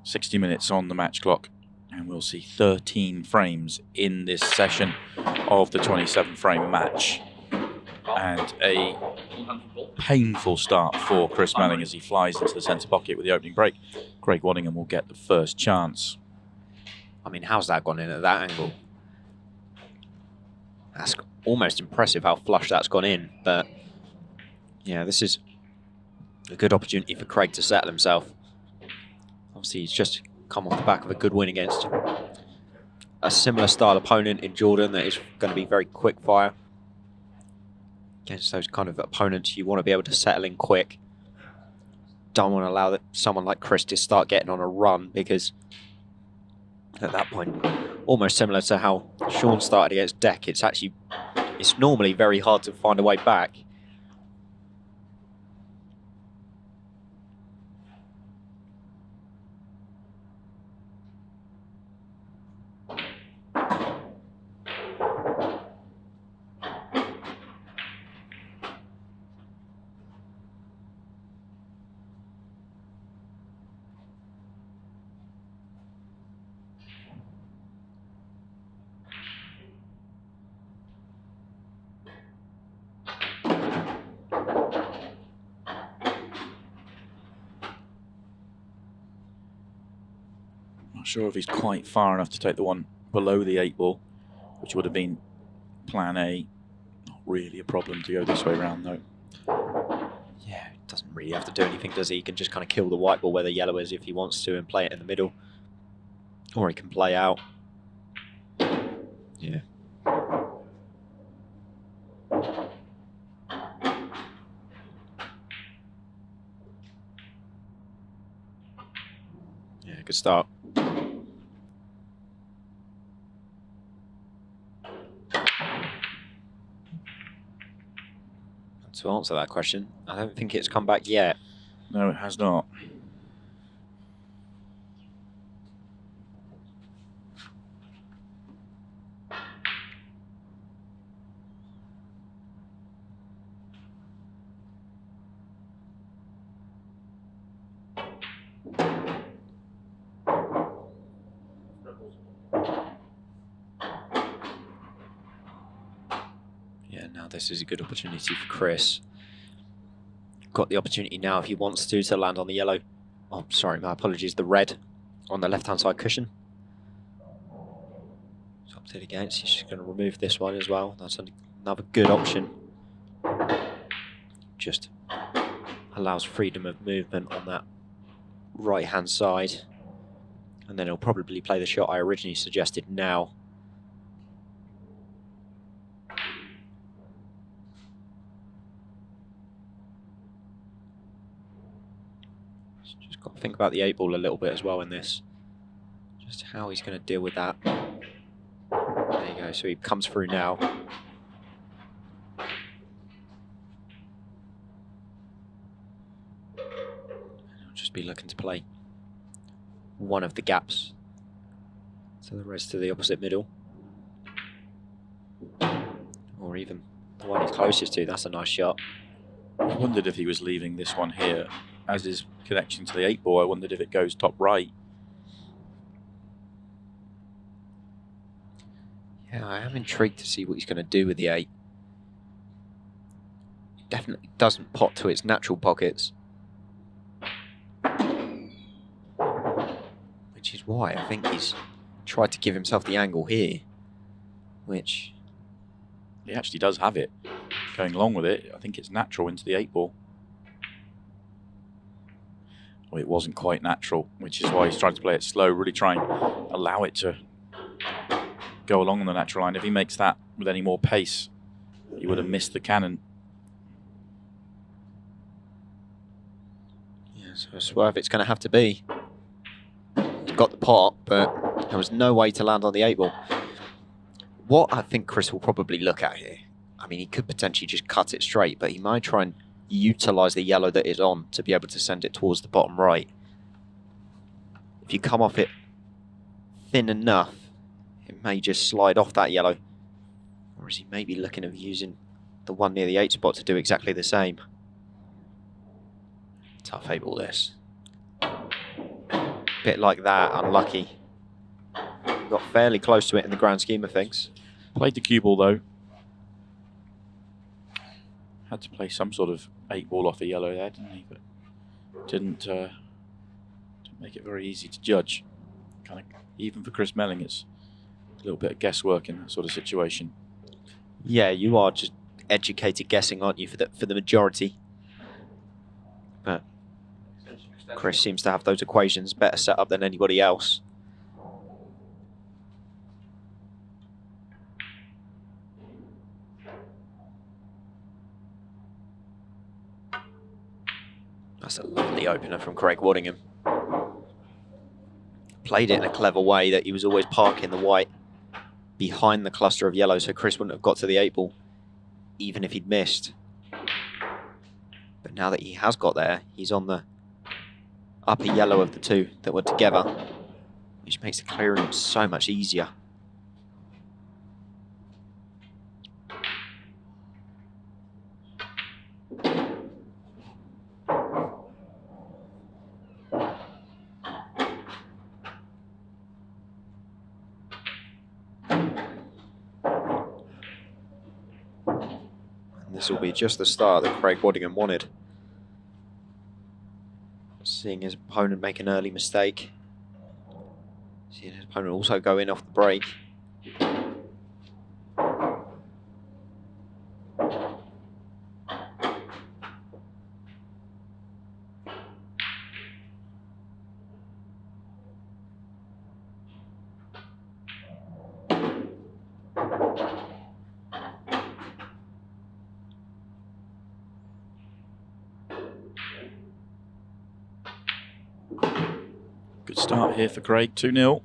60 minutes on the match clock, and we'll see 13 frames in this session of the 27-frame match. And a painful start for Chris Melling as he flies into the centre pocket with the opening break. Craig Waddingham will get the first chance. I mean, how's that gone in at that angle? That's almost impressive how flush that's gone in, but yeah, this is a good opportunity for Craig to settle himself. Obviously, he's just come off the back of a good win against a similar style opponent in Jordan that is going to be very quick fire. Against those kind of opponents, you want to be able to settle in quick. Don't want to allow someone like Chris to start getting on a run, because at that point, almost similar to how Sean started against Deck, it's normally very hard to find a way back. Not sure if he's quite far enough to take the one below the 8-ball, which would have been plan A. Not really a problem to go this way round, though. Yeah, doesn't really have to do anything, does he? He can just kind of kill the white ball where the yellow is if he wants to and play it in the middle. Or he can play out. Yeah. Yeah, good start. To answer that question, I don't think it's come back yet. No, it has not. This is a good opportunity for Chris. Got the opportunity now if he wants to land on the yellow. Oh, sorry, my apologies. The red on the left-hand side cushion. It's opted against. He's just going to remove this one as well. That's another good option. Just allows freedom of movement on that right-hand side. And then he'll probably play the shot I originally suggested now. Got to think about the 8-ball a little bit as well in this. Just how he's going to deal with that. There you go, so he comes through now. And he'll just be looking to play one of the gaps to the rest of the opposite middle. Or even the one he's closest to. That's a nice shot. I wondered if he was leaving this one here. As his connection to the 8-ball, I wondered if it goes top right. Yeah, I am intrigued to see what he's going to do with the 8. It definitely doesn't pot to its natural pockets. Which is why I think he's tried to give himself the angle here. Which... he actually does have it. Going along with it, I think it's natural into the 8-ball. Well, it wasn't quite natural, which is why he's trying to play it slow, really try and allow it to go along on the natural line. If he makes that with any more pace, he would have missed the cannon. Yeah, so a swerve it's going to have to be. He's got the pot, but there was no way to land on the 8-ball. What I think Chris will probably look at here, I mean, he could potentially just cut it straight, but he might try and utilise the yellow that is on to be able to send it towards the bottom right. If you come off it thin enough, it may just slide off that yellow. Or is he maybe looking at using the one near the 8 spot to do exactly the same? Tough 8-ball this. it like that, unlucky. Got fairly close to it in the grand scheme of things. Played the cue ball though. Had to play some sort of 8-ball off the yellow there, didn't he? But didn't make it very easy to judge. Kind of even for Chris Melling, it's a little bit of guesswork in that sort of situation. Yeah, you are just educated guessing, aren't you, for the majority? But Chris seems to have those equations better set up than anybody else. That's a lovely opener from Craig Waddingham. Played it in a clever way that he was always parking the white behind the cluster of yellow, so Chris wouldn't have got to the 8-ball, even if he'd missed. But now that he has got there, he's on the upper yellow of the two that were together, which makes the clearing so much easier. This will be just the start that Craig Waddingham wanted. Seeing his opponent make an early mistake. Seeing his opponent also go in off the break. Good start here for Craig, 2-0.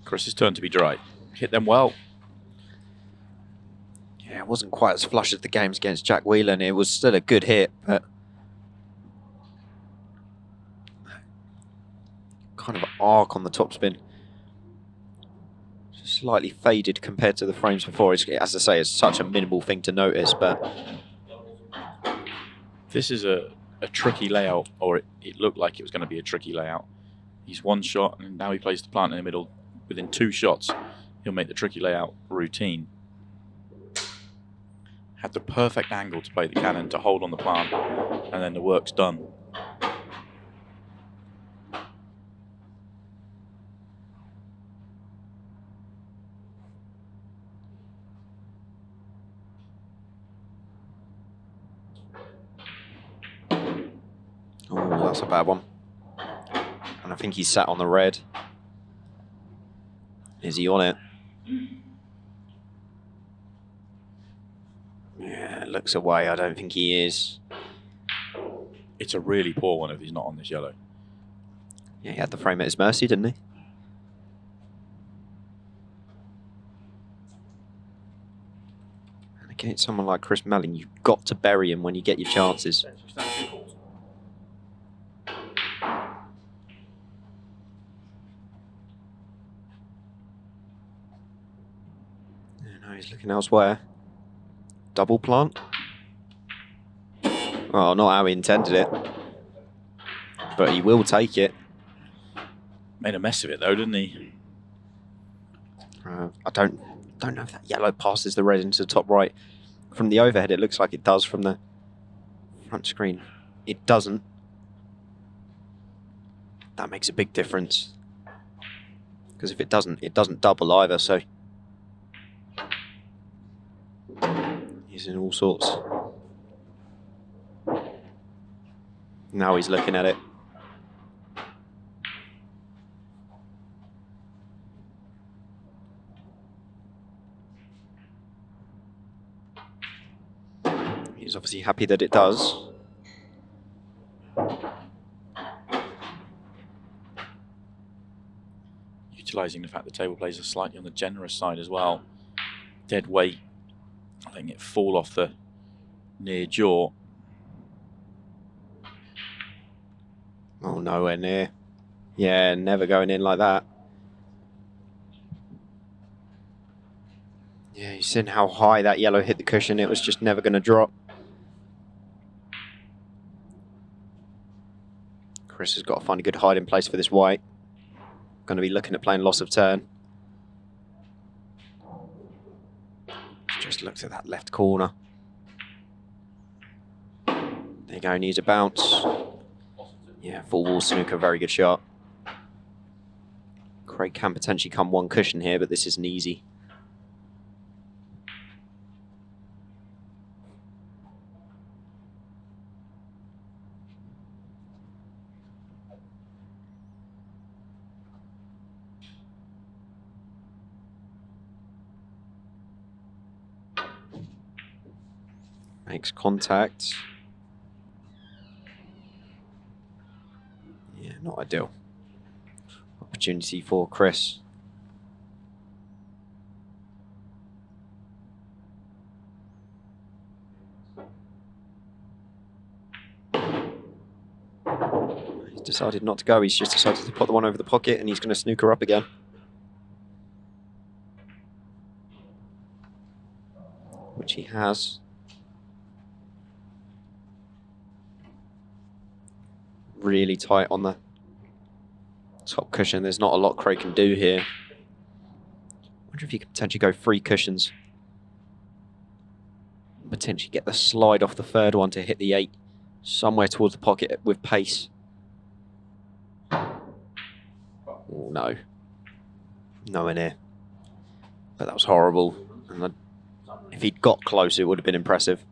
Chris's turn to be dry. Hit them well. Yeah, it wasn't quite as flush as the games against Jack Whelan. It was still a good hit, but kind of arc on the topspin. Slightly faded compared to the frames before. As I say, it's such a minimal thing to notice, but this is a tricky layout, or it looked like it was going to be a tricky layout. He's one shot, and now he plays the plant in the middle. Within 2 shots, he'll make the tricky layout routine. Had the perfect angle to play the cannon to hold on the plant, and then the work's done. Oh, that's a bad one. And I think he's sat on the red. Is he on it? Yeah, looks away. I don't think he is. It's a really poor one if he's not on this yellow. Yeah, he had the frame at his mercy, didn't he? And against someone like Chris Melling, you've got to bury him when you get your chances. He's looking elsewhere. Double plant. Oh, not how he intended it. But he will take it. Made a mess of it though, didn't he? I don't know if that yellow passes the red into the top right. From the overhead, it looks like it does. From the front screen, it doesn't. That makes a big difference. Because if it doesn't double either, so he's in all sorts. Now he's looking at it. He's obviously happy that it does. Utilising the fact the table plays are slightly on the generous side as well. Dead weight. I think it fall off the near jaw. Oh, nowhere near. Yeah, never going in like that. Yeah, you've seen how high that yellow hit the cushion. It was just never going to drop. Chris has got to find a good hiding place for this white. Going to be looking at playing loss of turn. Just looks at that left corner. There you go, needs a bounce. Yeah, full wall snooker, very good shot. Craig can potentially come one cushion here, but this isn't easy. Makes contact. Yeah, not ideal. Opportunity for Chris. He's decided not to go. He's just decided to put the one over the pocket, and he's going to snooker up again. Which he has. Really tight on the top cushion. There's not a lot Craig can do here. Wonder if he could potentially go 3 cushions. Potentially get the slide off the third one to hit the 8 somewhere towards the pocket with pace. Oh, no. Nowhere near. But that was horrible. And if he'd got close, it would have been impressive.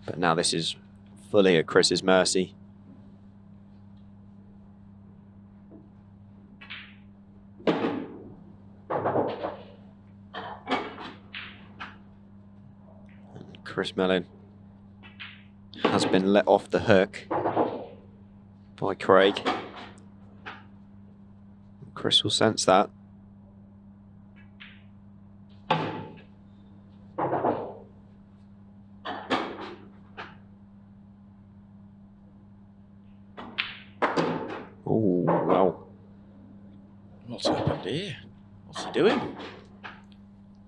But now this is fully at Chris's mercy. Chris Melling has been let off the hook by Craig. Chris will sense that. Oh, wow. What's happened here? What's he doing?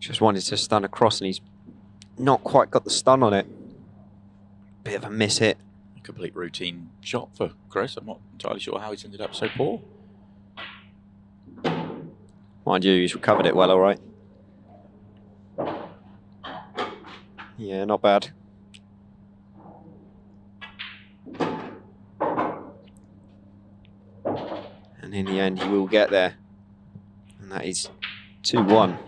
Just wanted to stun across and he's not quite got the stun on it. Bit of a miss hit. A complete routine shot for Chris. I'm not entirely sure how he's ended up so poor. Mind you, he's recovered it well, all right. Yeah, not bad. And in the end, he will get there. And that is 2-1.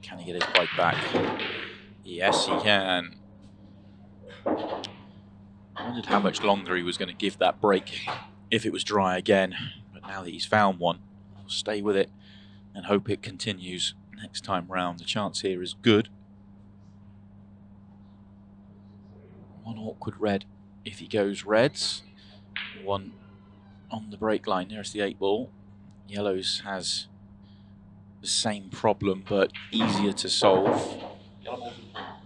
Can he get his bike back? Yes, he can. I wondered how much longer he was going to give that break if it was dry again. But now that he's found one, I'll stay with it and hope it continues next time round. The chance here is good. One awkward red if he goes reds. One on the break line nearest the 8 ball. Yellows has the same problem but easier to solve,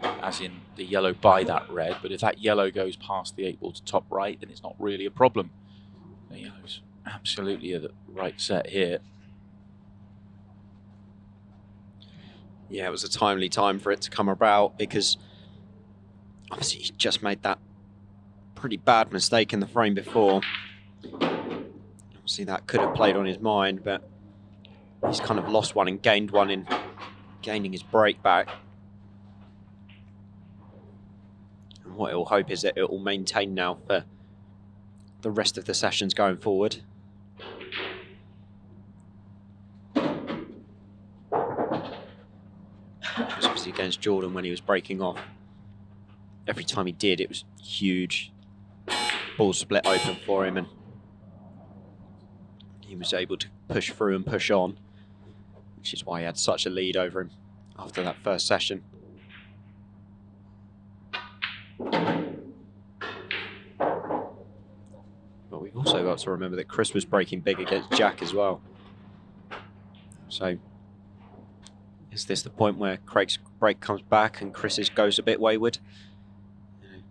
as in the yellow by that red. But if that yellow goes past the 8 ball to top right, then it's not really a problem. The yellow's absolutely at the right set here. Yeah, it was a timely time for it to come about because obviously he just made that pretty bad mistake in the frame before. Obviously that could have played on his mind, but he's kind of lost one and gained one in gaining his break back. And what he'll hope is that it will maintain now for the rest of the sessions going forward. Because obviously against Jordan when he was breaking off, every time he did, it was huge. Ball split open for him and he was able to push through and push on, which is why he had such a lead over him after that first session. But we've also got to remember that Chris was breaking big against Jack as well. So is this the point where Craig's break comes back and Chris's goes a bit wayward?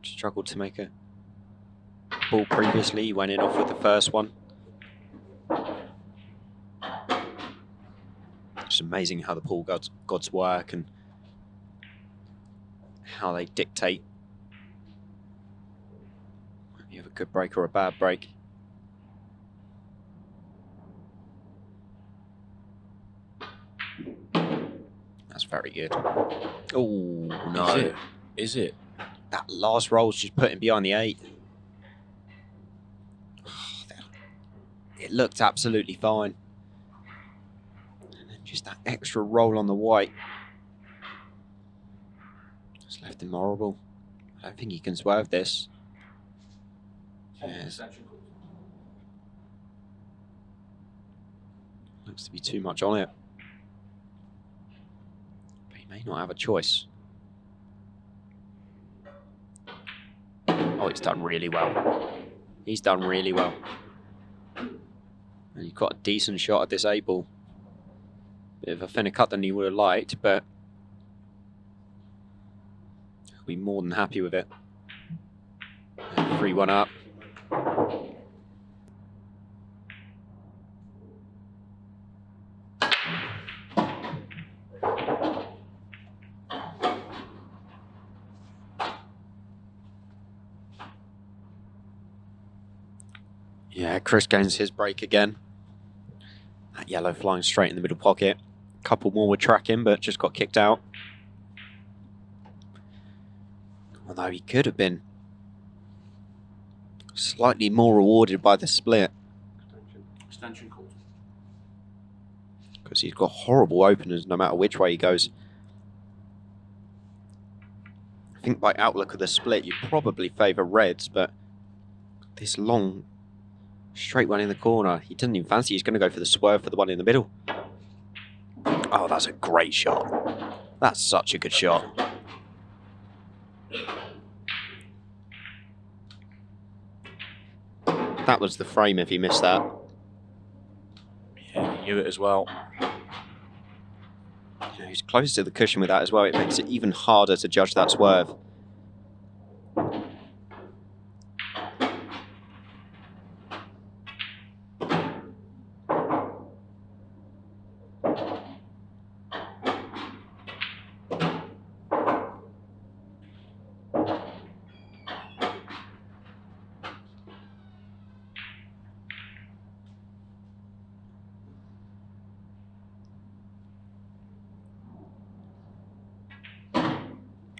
Struggled to make a ball previously. He went in off with the first one. It's amazing how the pool gods work and how they dictate whether you have a good break or a bad break. That's very good. Oh, no. Is it? Is it? That last roll's just put him behind the 8. It looked absolutely fine. And then just that extra roll on the white. It's left him horrible. I don't think he can swerve this. Yes. Looks to be too much on it. But he may not have a choice. Oh, he's done really well. He's done really well. And he's got a decent shot at this 8 ball. Bit of a thinner cut than he would have liked, but he'll be more than happy with it. 3-1 up. Yeah, Chris gains his break again. That yellow flying straight in the middle pocket. A couple more would track him, but just got kicked out. Although he could have been slightly more rewarded by the split. Extension called. Because he's got horrible openers no matter which way he goes. I think by outlook of the split, you probably favour reds, but this long straight one in the corner, he doesn't even fancy. He's going to go for the swerve for the one in the middle. Oh, that's a great shot. That's such a good shot. That was the frame if he missed that. Yeah, he knew it as well. You know, he's close to the cushion with that as well. It makes it even harder to judge that swerve.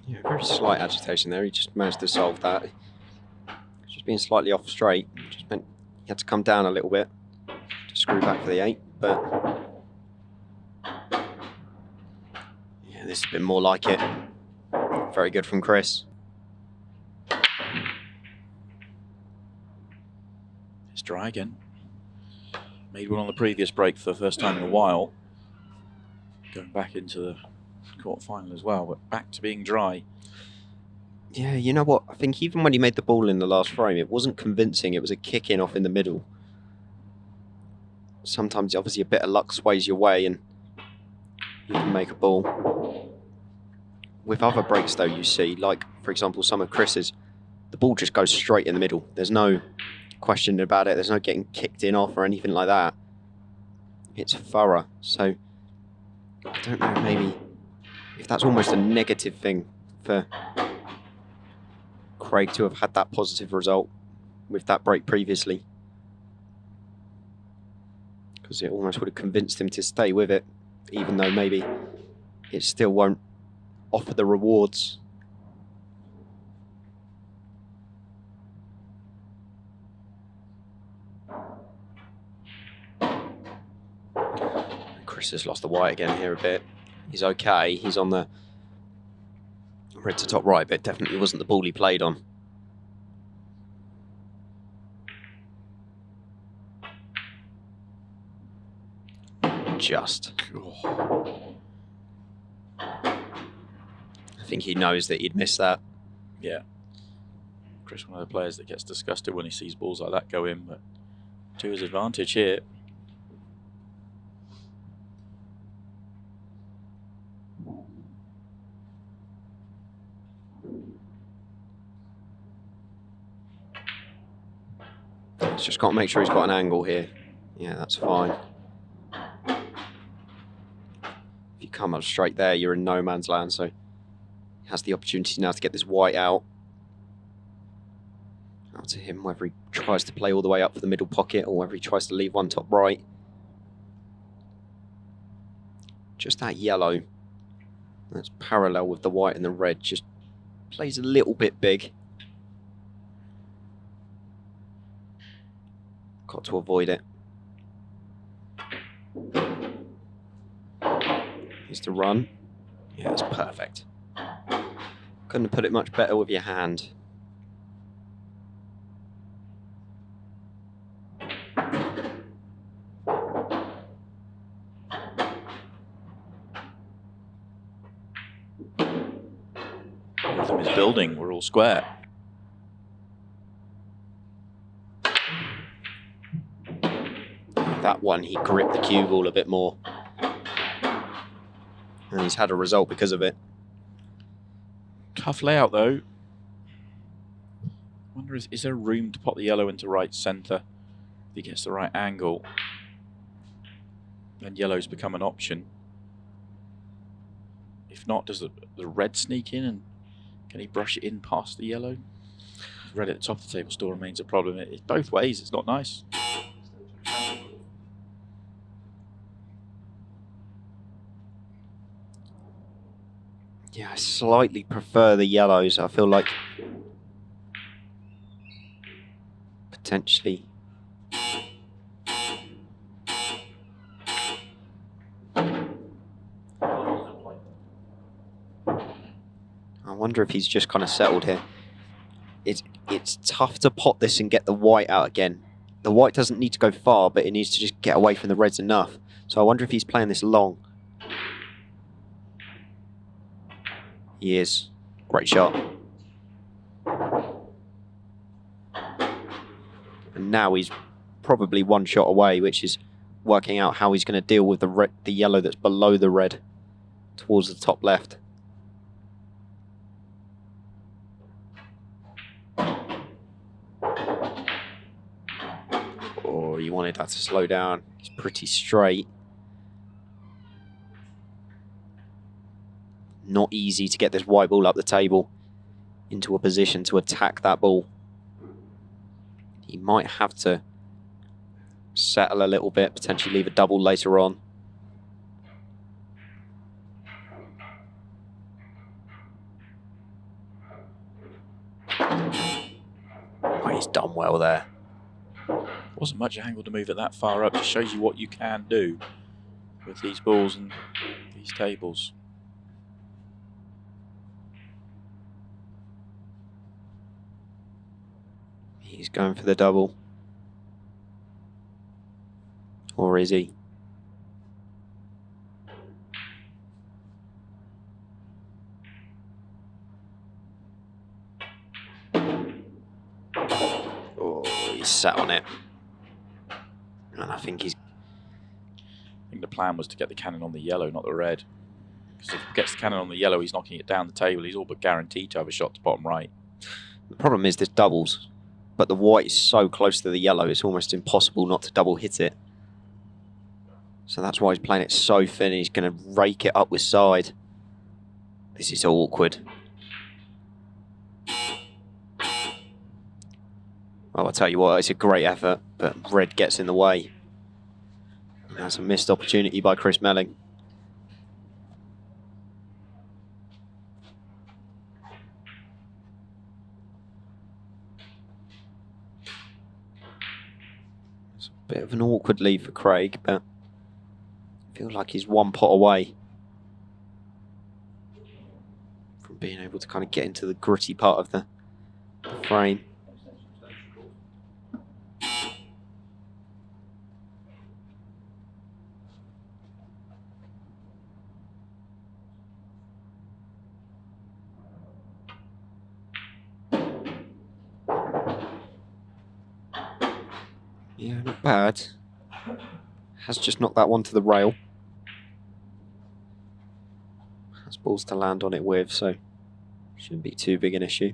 Yeah, very slight agitation there. He just managed to solve that. Just being slightly off straight. Just meant he had to come down a little bit to screw back for the 8. But yeah, this has been more like it. Very good from Chris. It's dry again. Made one on the previous break for the first time in a while. Going back into the quarter-final as well, but back to being dry. Yeah, you know what? I think even when he made the ball in the last frame, it wasn't convincing. It was a kick in off in the middle. Sometimes, obviously, a bit of luck sways your way and you can make a ball. With other breaks, though, you see, like, for example, some of Chris's, the ball just goes straight in the middle. There's no question about it. There's no getting kicked in off or anything like that. It's thorough. So, I don't know, maybe if that's almost a negative thing for Craig to have had that positive result with that break previously. Because it almost would have convinced him to stay with it, even though maybe it still won't offer the rewards. Chris has lost the white again here a bit. He's okay. He's on the red to top right, but it definitely wasn't the ball he played on. Just. I think he knows that he'd missed that. Yeah. Chris, one of the players that gets disgusted when he sees balls like that go in, but to his advantage here. He's just got to make sure he's got an angle here. Yeah, that's fine. If you come up straight there, you're in no man's land, so he has the opportunity now to get this white out. Out to him, whether he tries to play all the way up for the middle pocket or whether he tries to leave one top right. Just that yellow that's parallel with the white and the red just plays a little bit big. Got to avoid it. Needs to run. Yeah, that's perfect. Couldn't have put it much better with your hand. Rhythm is building. We're all square. That one, he gripped the cue ball a bit more. And he's had a result because of it. Tough layout, though. Wonder is there room to pop the yellow into right centre? If he gets the right angle, then yellow's become an option. If not, does the red sneak in, and can he brush it in past the yellow? Red at the top of the table still remains a problem. It's both ways. It's not nice. Yeah, I slightly prefer the yellows. I feel like potentially I wonder if he's just kind of settled here. It's tough to pot this and get the white out again. The white doesn't need to go far, but it needs to just get away from the reds enough. So I wonder if he's playing this long. He is. Great shot. And now he's probably one shot away, which is working out how he's going to deal with the yellow that's below the red towards the top left. Oh, you wanted that to slow down. He's pretty straight. Not easy to get this white ball up the table into a position to attack that ball. He might have to settle a little bit, potentially leave a double later on. Oh, he's done well there. Wasn't much angle to move it that far up. Just shows you what you can do with these balls and these tables. He's going for the double. Or is he? Oh, he's sat on it. And I think the plan was to get the cannon on the yellow, not the red. Because if he gets the cannon on the yellow, he's knocking it down the table. He's all but guaranteed to have a shot to bottom right. The problem is this doubles. But the white is so close to the yellow, it's almost impossible not to double hit it. So that's why he's playing it so thin. He's going to rake it up with side. This is awkward. Oh, I'll tell you what, it's a great effort, but red gets in the way. That's a missed opportunity by Chris Melling. Bit of an awkward lead for Craig, but I feel like he's one pot away from being able to kind of get into the gritty part of the frame. Yeah, not bad. Has just knocked that one to the rail. Has balls to land on it with, so shouldn't be too big an issue.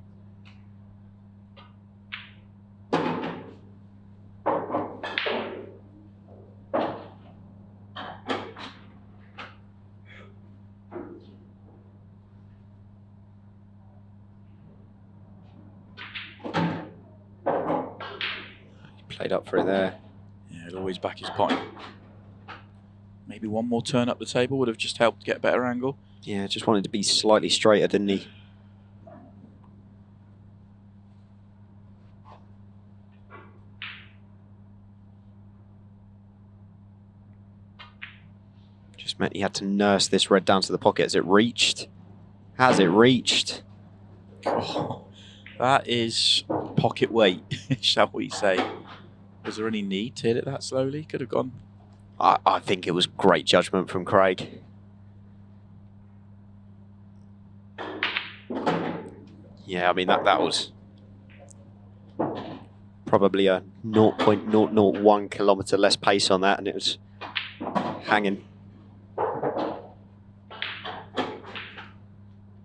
Played up for it there. Yeah, he'll always back his point. Maybe one more turn up the table would have just helped get a better angle. Yeah, just wanted to be slightly straighter, didn't he? Just meant he had to nurse this red down to the pocket. Has it reached? Has it reached? Oh, that is pocket weight, shall we say. Was there any need to hit it that slowly? Could have gone. I think it was great judgment from Craig. Yeah, I mean, that was probably a 0.001 kilometre less pace on that, and it was hanging.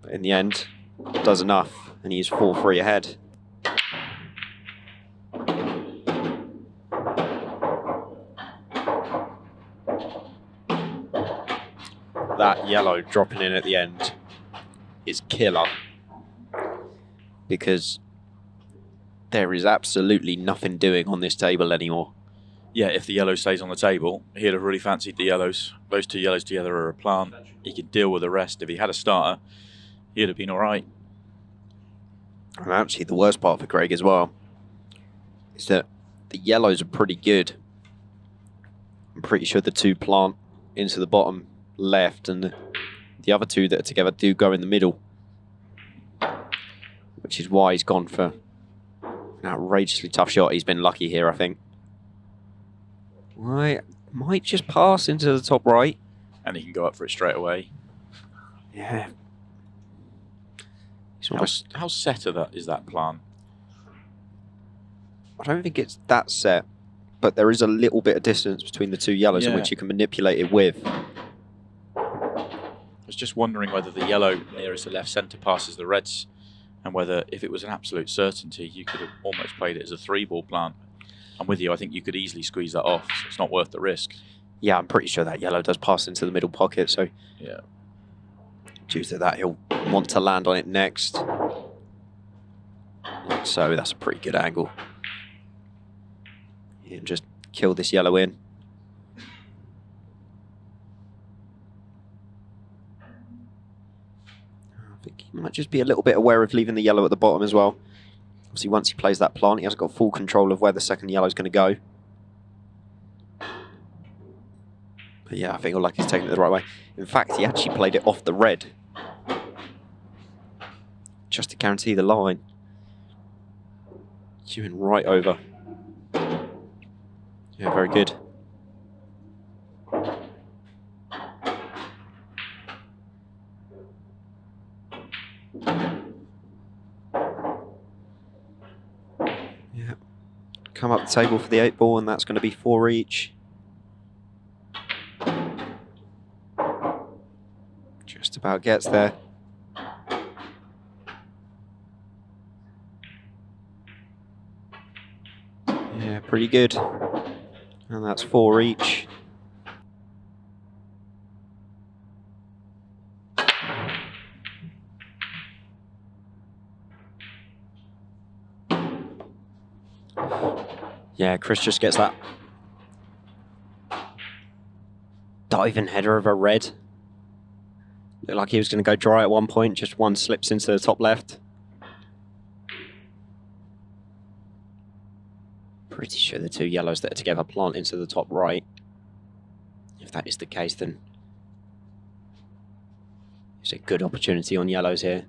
But in the end, does enough, and he's 4-3 ahead. That yellow dropping in at the end is killer, because there is absolutely nothing doing on this table anymore. Yeah, if the yellow stays on the table, he'd have really fancied the yellows. Those two yellows together are a plant. He could deal with the rest. If he had a starter, he'd have been all right. And actually, the worst part for Craig as well is that the yellows are pretty good. I'm pretty sure the two plant into the bottom left, and the other two that are together do go in the middle, which is why he's gone for an outrageously tough shot. He's been lucky here, I think. Right, might just pass into the top right. And he can go up for it straight away. Yeah. How set is that plan? I don't think it's that set, but there is a little bit of distance between the two yellows in which you can manipulate it with. I was just wondering whether the yellow nearest the left centre passes the reds, and whether, if it was an absolute certainty, you could have almost played it as a 3-ball plant. I'm with you. I think you could easily squeeze that off, so it's not worth the risk. Yeah, I'm pretty sure that yellow does pass into the middle pocket, so yeah, due to that, he'll want to land on it next. So that's a pretty good angle. And just kill this yellow in. I think he might just be a little bit aware of leaving the yellow at the bottom as well. Obviously, once he plays that plant, he hasn't got full control of where the second yellow is going to go. But yeah, I think like he's taking it the right way. In fact, he actually played it off the red, just to guarantee the line. Queuing right over. Yeah, very good. Yeah. Come up the table for the 8-ball, and that's going to be 4 each. Just about gets there. Yeah, pretty good. And that's 4 each. Yeah, Chris just gets that diving header of a red. Looked like he was going to go dry at one point, just one slips into the top left. Pretty sure the two yellows that are together plant into the top right. If that is the case, then it's a good opportunity on yellows here.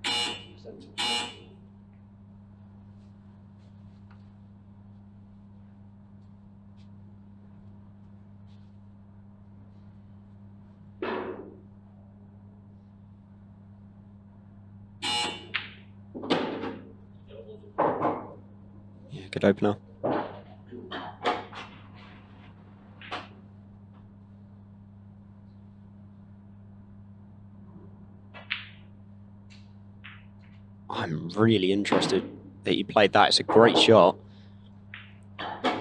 Yeah, good opener. I'm really interested that you played that. It's a great shot. But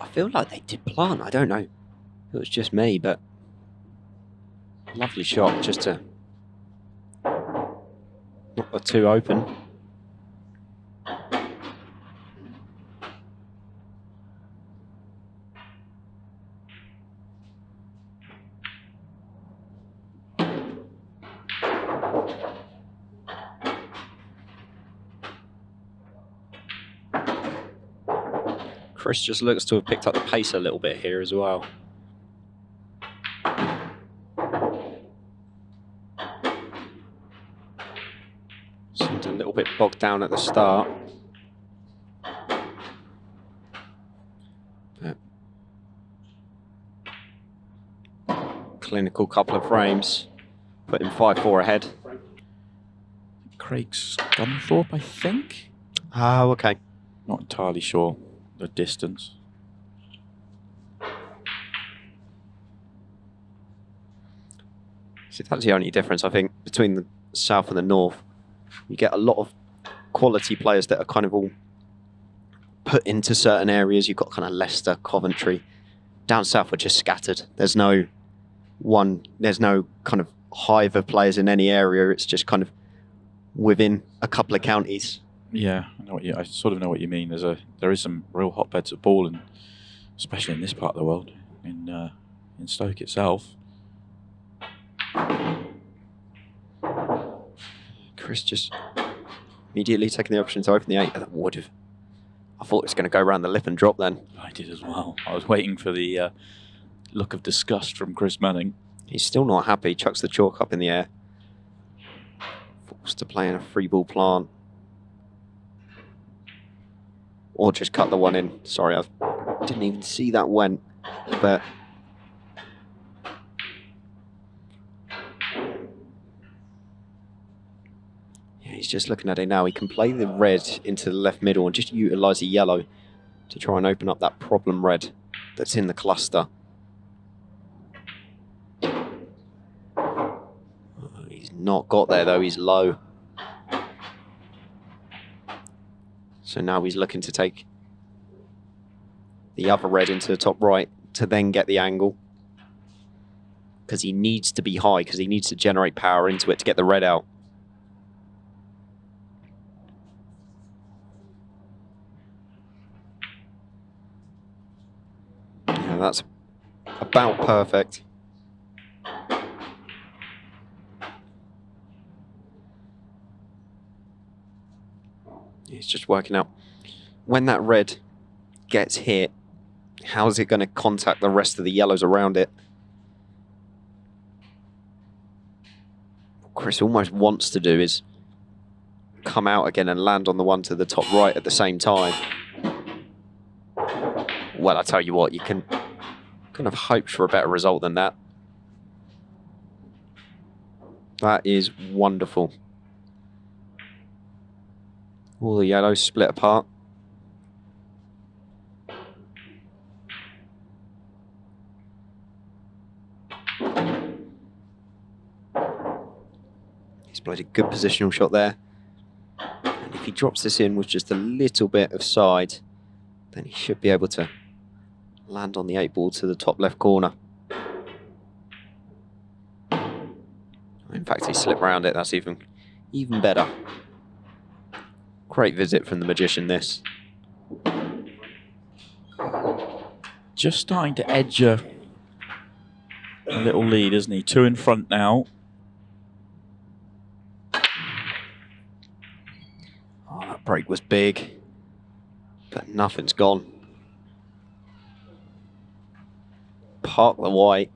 I feel like they did plant. I don't know if it was just me, but lovely shot just to knock the two open. Chris just looks to have picked up the pace a little bit here as well. Seemed a little bit bogged down at the start. But clinical couple of frames, put him 5-4 ahead. Craig's 𝗠𝗏𝘃𝗃, I think. Oh, okay. Not entirely sure the distance. See, that's the only difference, I think, between the south and the north. You get a lot of quality players that are kind of all put into certain areas. You've got kind of Leicester, Coventry. Down south, we're just scattered. There's no kind of hive of players in any area. It's just kind of within a couple of counties. Yeah, I sort of know what you mean. There is some real hotbeds of ball, and especially in this part of the world, in Stoke itself. Chris just immediately taking the option to open the 8. That would have. I thought it was going to go around the lip and drop then. I did as well. I was waiting for the look of disgust from Chris Melling. He's still not happy. Chucks the chalk up in the air. Forced to play in a free ball plant. Or just cut the one in. Sorry, I didn't even see that went. But yeah, he's just looking at it now. He can play the red into the left middle and just utilise the yellow to try and open up that problem red that's in the cluster. He's not got there though, he's low. So now he's looking to take the other red into the top right to then get the angle. Because he needs to be high, because he needs to generate power into it to get the red out. Yeah, that's about perfect. He's just working out when that red gets hit, how is it going to contact the rest of the yellows around it? What Chris almost wants to do is come out again and land on the one to the top right at the same time. Well, I tell you what, you can kind of hope for a better result than that. That is wonderful. All the yellows split apart. He's played a good positional shot there. And if he drops this in with just a little bit of side, then he should be able to land on the 8 ball to the top left corner. In fact, he slipped around it. That's even better. Great visit from the magician, this. Just starting to edge a little lead, isn't he? 2 in front now. Oh, that break was big, but nothing's gone. Park the white.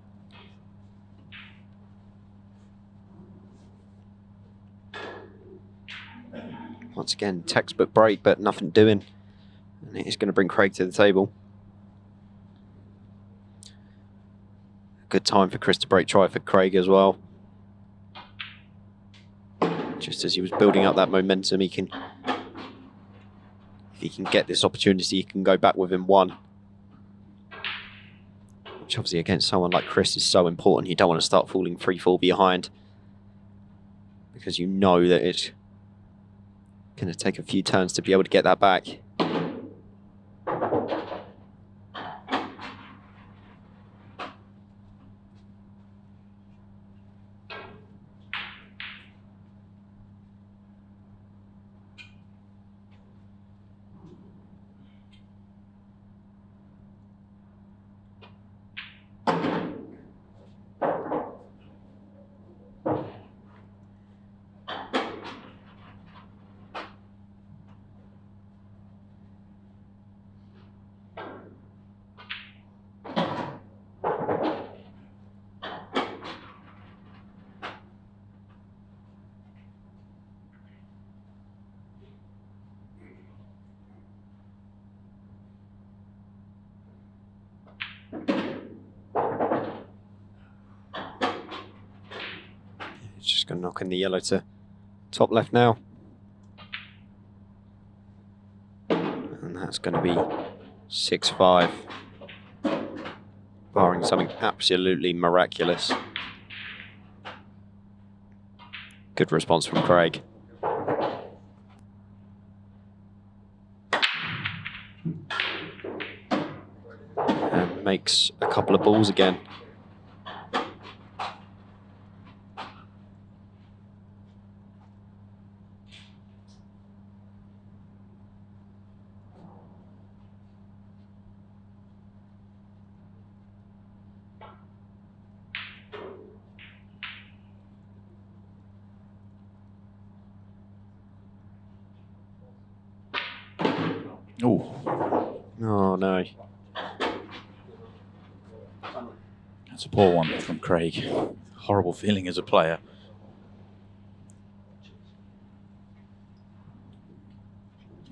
Once again, textbook break, but nothing doing. And it is going to bring Craig to the table. Good time for Chris to break try for Craig as well. Just as he was building up that momentum, if he can get this opportunity, he can go back within 1. Which obviously against someone like Chris is so important. You don't want to start falling 3-4 behind. Because you know that it's going to take a few turns to be able to get that back. going to knock in the yellow to top left now. And that's going to be 6-5. Barring something absolutely miraculous. Good response from Craig. And makes a couple of balls again. Oh no. That's a poor one from Craig. Horrible feeling as a player.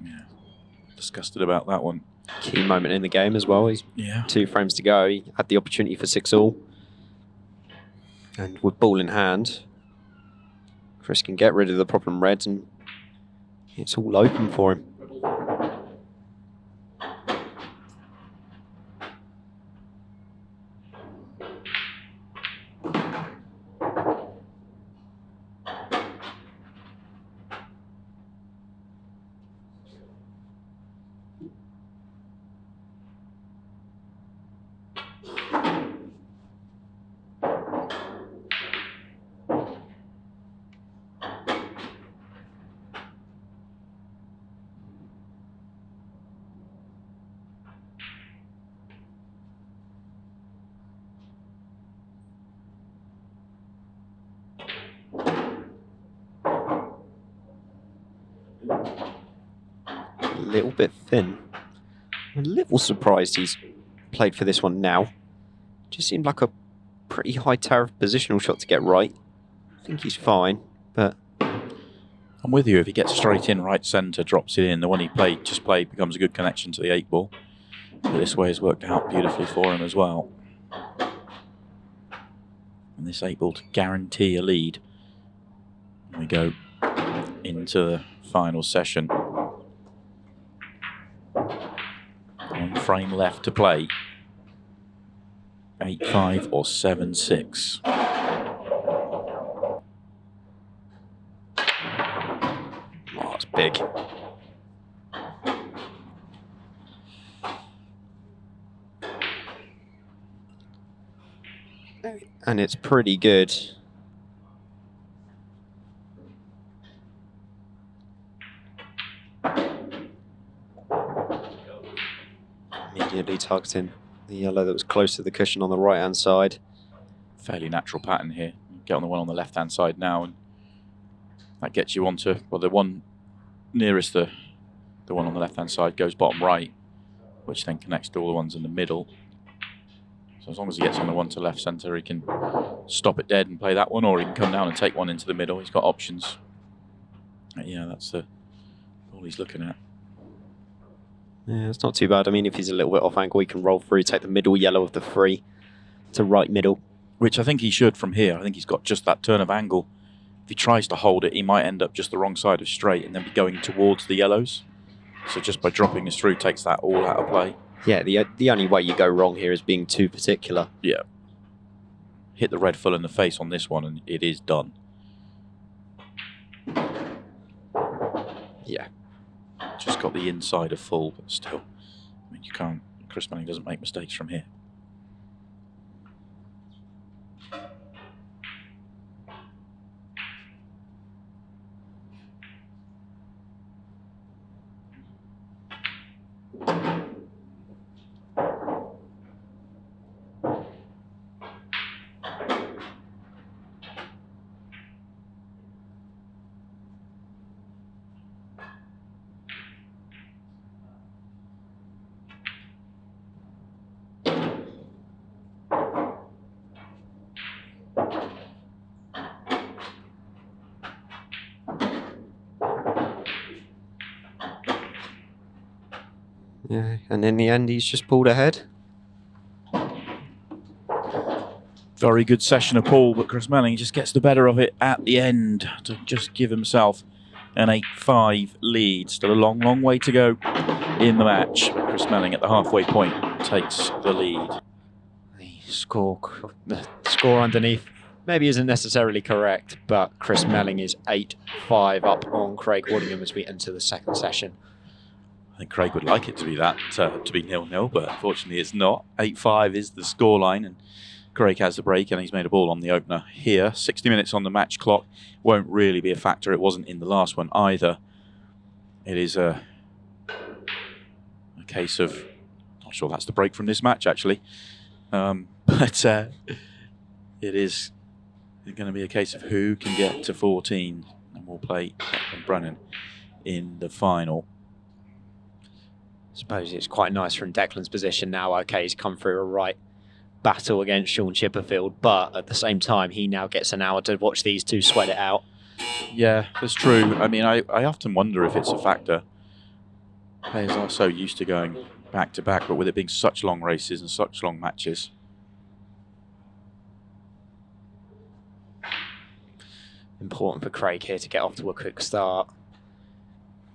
Yeah, disgusted about that one. Key moment in the game as well. He's 2 frames to go. He had the opportunity for 6-all. And with ball in hand, Chris can get rid of the problem reds and it's all open for him. A little bit thin. I'm a little surprised he's played for this one now. Just seemed like a pretty high tariff positional shot to get right. I think he's fine, but I'm with you. If he gets straight in, right centre, drops it in, the one he just played becomes a good connection to the 8-ball. But this way has worked out beautifully for him as well. And this 8-ball to guarantee a lead. And we go into the final session. 1 frame left to play. 8-5 or 7-6. Oh, that's big. And it's pretty good. Immediately targeting the yellow that was close to the cushion on the right-hand side. Fairly natural pattern here. Get on the one on the left-hand side now, and that gets you onto, well, the one nearest the one on the left-hand side goes bottom right, which then connects to all the ones in the middle. So as long as he gets on the one to left centre, he can stop it dead and play that one, or he can come down and take one into the middle. He's got options. Yeah, that's all he's looking at. Yeah, it's not too bad. I mean, if he's a little bit off angle, he can roll through, take the middle yellow of the 3 to right middle. Which I think he should from here. I think he's got just that turn of angle. If he tries to hold it, he might end up just the wrong side of straight and then be going towards the yellows. So just by dropping his through, takes that all out of play. Yeah, the only way you go wrong here is being too particular. Yeah. Hit the red full in the face on this one and it is done. Yeah. Just got the inside of full, but still, I mean, you can't. Chris Melling doesn't make mistakes from here. Yeah, and in the end, he's just pulled ahead. Very good session of Paul, but Chris Melling just gets the better of it at the end to just give himself an 8-5 lead. Still a long, long way to go in the match. But Chris Melling at the halfway point takes the lead. The score underneath maybe isn't necessarily correct, but Chris Melling is 8-5 up on Craig Waddingham as we enter the second session. I think Craig would like it to be that, to be 0-0, but unfortunately it's not. 8-5 is the scoreline, and Craig has the break, and he's made a ball on the opener here. 60 minutes on the match clock won't really be a factor. It wasn't in the last one either. It is a case of, not sure that's the break from this match actually, but it is going to be a case of who can get to 14, and we'll play Declan Brennan in the final. I suppose it's quite nice from Declan's position now. Okay, he's come through a right battle against 𝗠𝗁𝗃𝗵𝗵𝗑, but at the same time, he now gets an hour to watch these two sweat it out. Yeah, that's true. I mean, I often wonder if it's a factor. Players are so used to going back to back, but with it being such long races and such long matches. Important for Craig here to get off to a quick start.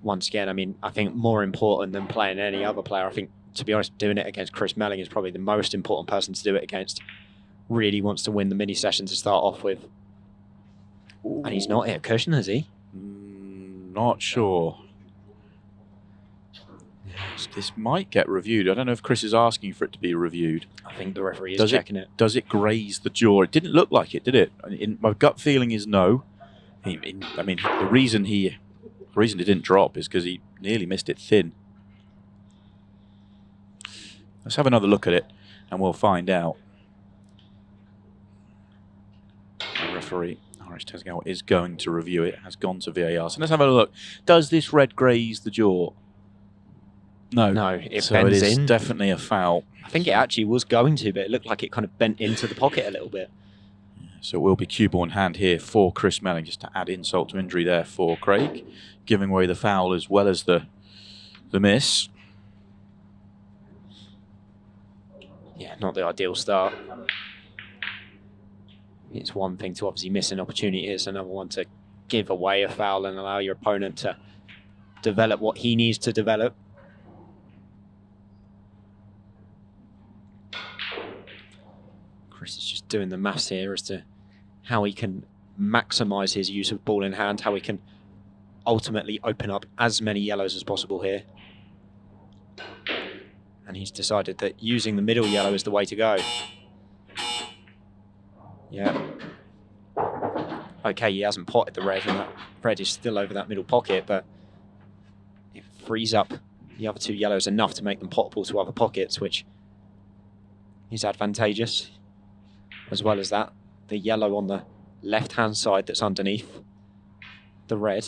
Once again, I mean, I think more important than playing any other player. I think, to be honest, doing it against Chris Melling is probably the most important person to do it against. Really wants to win the mini session to start off with. Ooh. And he's not hit a cushion, has he? Not sure. This might get reviewed. I don't know if Chris is asking for it to be reviewed. I think the referee is checking it. Does it graze the jaw? It didn't look like it, did it? My gut feeling is no. I mean, the reason it didn't drop is because he nearly missed it thin. Let's have another look at it, and we'll find out. The referee, 𝗪𝗁𝗃𝗗𝗏, is going to review it. It has gone to VAR. So let's have a look. Does this red graze the jaw? No. No, it so bends it is in. Definitely a foul. I think it actually was going to, but it looked like it kind of bent into the pocket a little bit. So it will be cue ball in hand here for Chris Melling, just to add insult to injury there for Craig, giving away the foul as well as the miss. Yeah, not the ideal start. It's one thing to obviously miss an opportunity. It's another one to give away a foul and allow your opponent to develop what he needs to develop. Chris is just doing the maths here as to how he can maximise his use of ball in hand, how he can ultimately open up as many yellows as possible here. And he's decided that using the middle yellow is the way to go. Yeah. Okay, he hasn't potted the red, and that red is still over that middle pocket, but it frees up the other two yellows enough to make them potable to other pockets, which is advantageous. As well as that, the yellow on the left-hand side that's underneath the red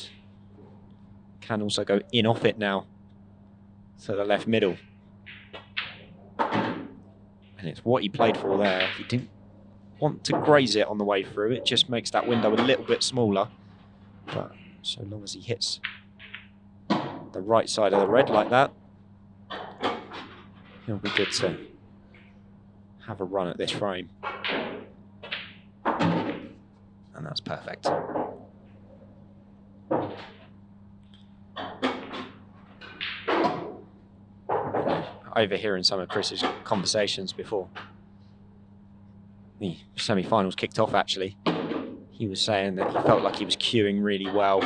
can also go in off it now to the left middle. And it's what he played for there. He didn't want to graze it on the way through. It just makes that window a little bit smaller. But so long as he hits the right side of the red like that, he'll be good to have a run at this frame. And that's perfect. Overhearing some of Chris's conversations before the semi-finals kicked off, actually, he was saying that he felt like he was cueing really well.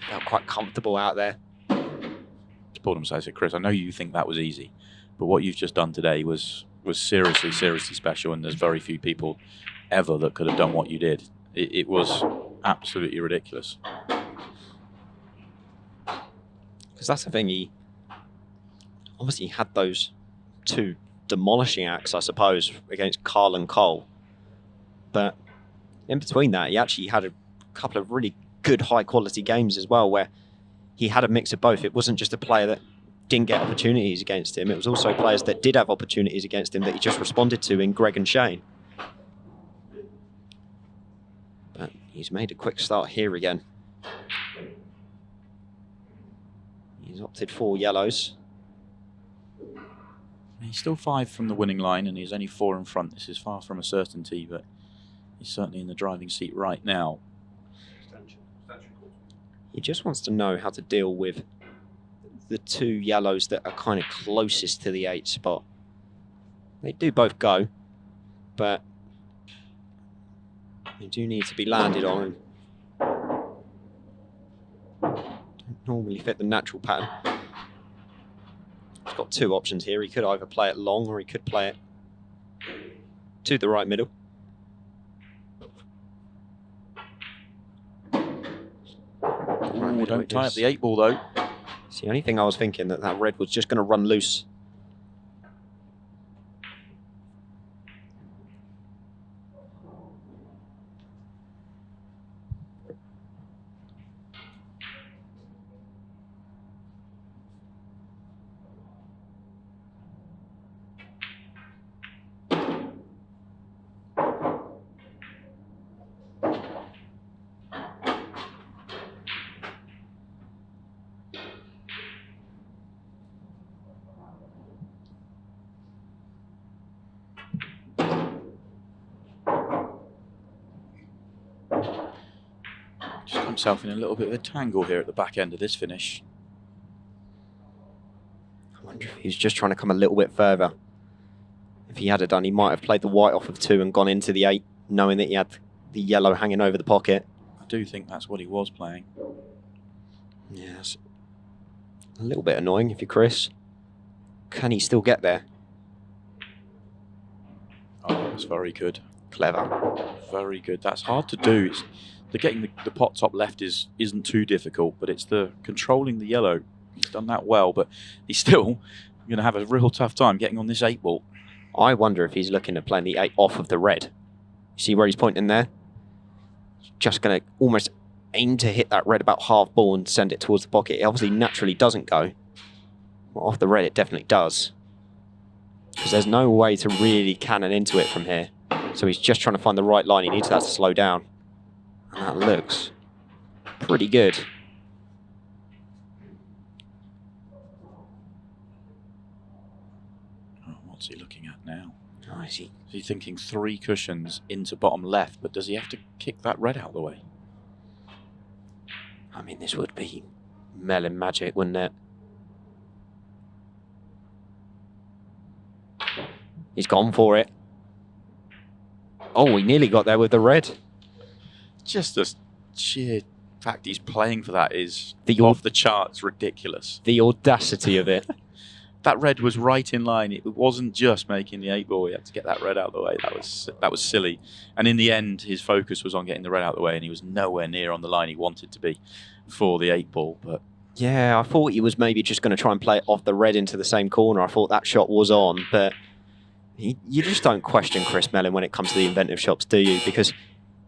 Felt quite comfortable out there. Paul himself said, Chris, I know you think that was easy, but what you've just done today was seriously, seriously special, and there's very few people ever that could have done what you did. It was absolutely ridiculous. Because that's the thing, he obviously had those two demolishing acts, I suppose, against Carl and Cole. But in between that, he actually had a couple of really good high-quality games as well, where he had a mix of both. It wasn't just a player that didn't get opportunities against him. It was also players that did have opportunities against him that he just responded to in Greg and Shane. But he's made a quick start here again. He's opted for yellows. He's still 5 from the winning line, and he's only 4 in front. This is far from a certainty, but he's certainly in the driving seat right now. He just wants to know how to deal with the 2 yellows that are kind of closest to the 8 spot. They do both go, but they do need to be landed on. Don't normally fit the natural pattern. He's got 2 options here. He could either play it long or he could play it to the right middle. Ooh, don't tie up the 8 ball though. It's the only thing I was thinking, that red was just going to run loose. Just got himself in a little bit of a tangle here at the back end of this finish. I wonder if he was just trying to come a little bit further. If he had done, he might have played the white off of 2 and gone into the 8, knowing that he had the yellow hanging over the pocket. I do think that's what he was playing. Yes. A little bit annoying if you're Chris. Can he still get there? Oh, that's very good. Clever. Very good. That's hard to do. It's the getting the pot top left isn't too difficult, but it's the controlling the yellow. He's done that well, but he's still going to have a real tough time getting on this 8 ball. I wonder if he's looking at playing the 8 off of the red. See where he's pointing there? Just going to almost aim to hit that red about half ball and send it towards the pocket. It obviously naturally doesn't go. Well, off the red it definitely does. Because there's no way to really cannon into it from here. So he's just trying to find the right line. He needs that to slow down. And that looks pretty good. Oh, what's he looking at now? Oh, is he? Is he thinking 3 cushions into bottom left, but does he have to kick that red out of the way? I mean, this would be Melling magic, wouldn't it? He's gone for it. Oh, he nearly got there with the red. Just the sheer fact he's playing for that is off the charts ridiculous. The audacity of it. That red was right in line. It wasn't just making the 8 ball. He had to get that red out of the way. That was silly. And in the end, his focus was on getting the red out of the way, and he was nowhere near on the line he wanted to be for the 8 ball. But yeah, I thought he was maybe just going to try and play it off the red into the same corner. I thought that shot was on, but you just don't question Chris Melling when it comes to the inventive shots, do you? Because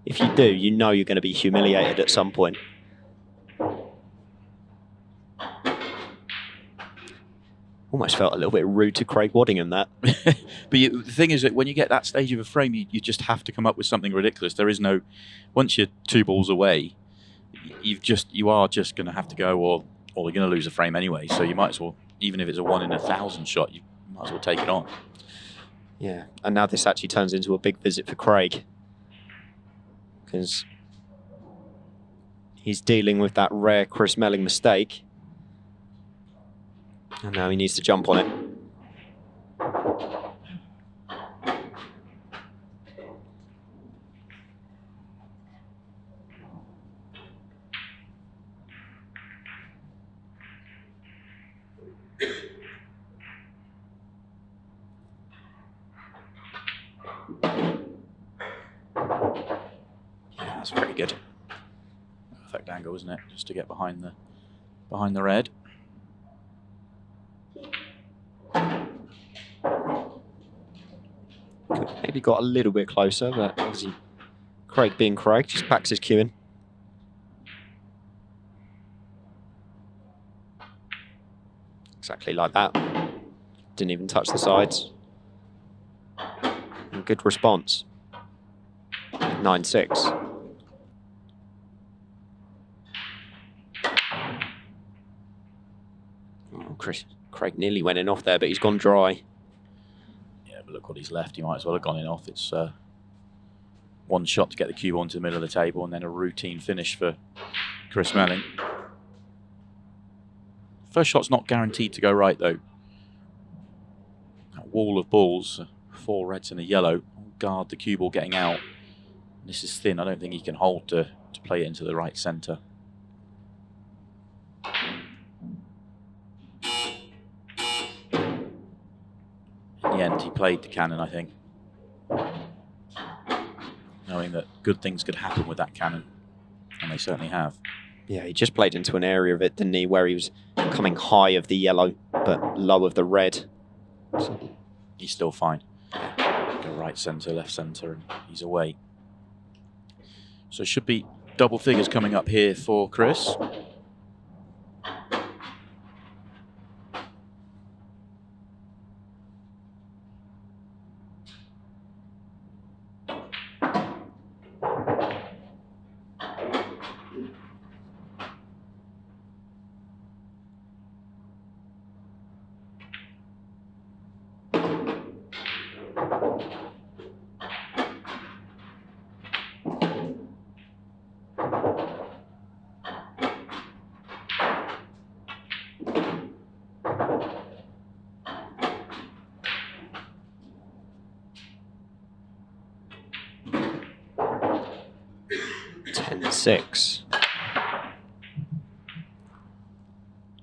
if you do, you know you're going to be humiliated at some point. Almost felt a little bit rude to Craig Waddingham, that. But the thing is that when you get that stage of a frame, you just have to come up with something ridiculous. There is no, once you're 2 balls away, you are just going to have to go, or you're going to lose a frame anyway. So you might as well, even if it's a 1 in 1,000 shot, you might as well take it on. Yeah, and now this actually turns into a big visit for Craig, because he's dealing with that rare Chris Melling mistake. And now he needs to jump on it. Yeah, that's pretty good. Perfect angle, isn't it? Just to get behind the red. Maybe got a little bit closer, but obviously Craig being Craig just backs his cue in. Exactly like that. Didn't even touch the sides. And good response. 9-6. Oh, Craig nearly went in off there, but he's gone dry. but look what he's left. He might as well have gone in off. It's one shot to get the cue onto the middle of the table, and then a routine finish for Chris Melling. First shot's not guaranteed to go right, though. That wall of balls, 4 reds and a yellow, guard the cue ball getting out. This is thin. I don't think he can hold to play it into the right centre. In the end, he played the cannon, I think, knowing that good things could happen with that cannon, and they certainly have. Yeah, he just played into an area of it, didn't he, where he was coming high of the yellow, but low of the red. So he's still fine. Go right centre, left centre, and he's away. So it should be double figures coming up here for Chris. Six.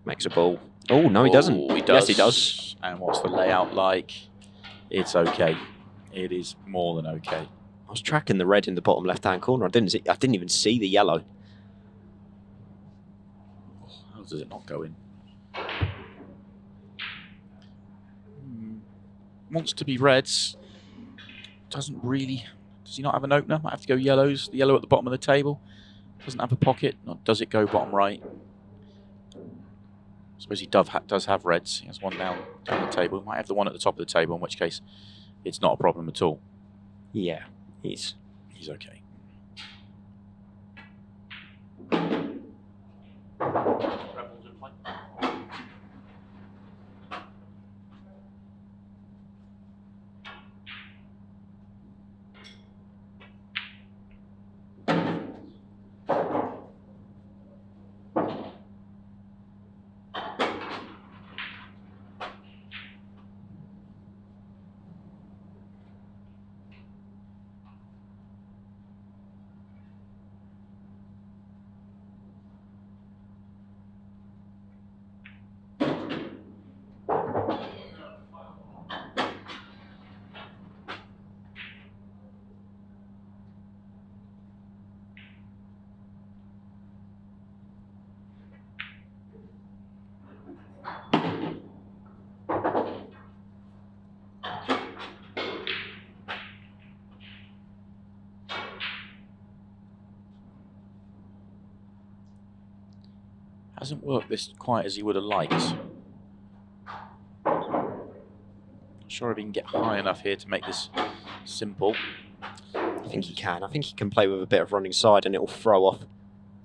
Makes a ball. Oh, no, he doesn't. He does. Yes, he does. And what's the layout like? It's okay. It is more than okay. I was tracking the red in the bottom left-hand corner. I didn't even see the yellow. How does it not go in? Wants to be reds. Doesn't really. Does he not have an opener? Might have to go yellows. The yellow at the bottom of the table. Doesn't have a pocket. Or does it go bottom right? I suppose he does have reds. He has one down the table. He might have the one at the top of the table, in which case it's not a problem at all. Yeah, he's okay. Hasn't worked this quite as he would have liked. Not sure if he can get high enough here to make this simple. I think he can. I think he can play with a bit of running side and it will throw off